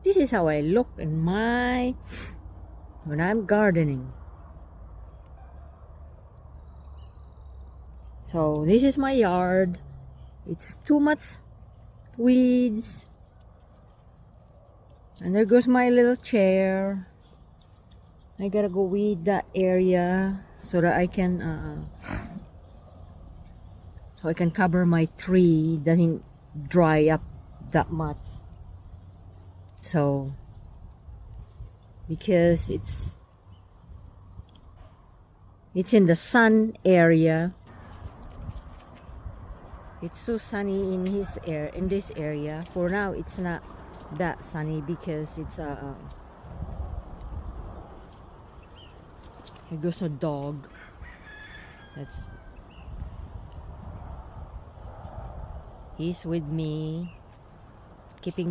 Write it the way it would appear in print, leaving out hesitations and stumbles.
This is how I look when I'm gardening. So this is my yard. It's too much weeds. And there goes my little chair. I gotta go weed that area so that I can cover my tree. It doesn't dry up that much. So because it's in the sun area. It's so sunny in this area. For now, it's not that sunny because it's there goes a dog. He's with me, keeping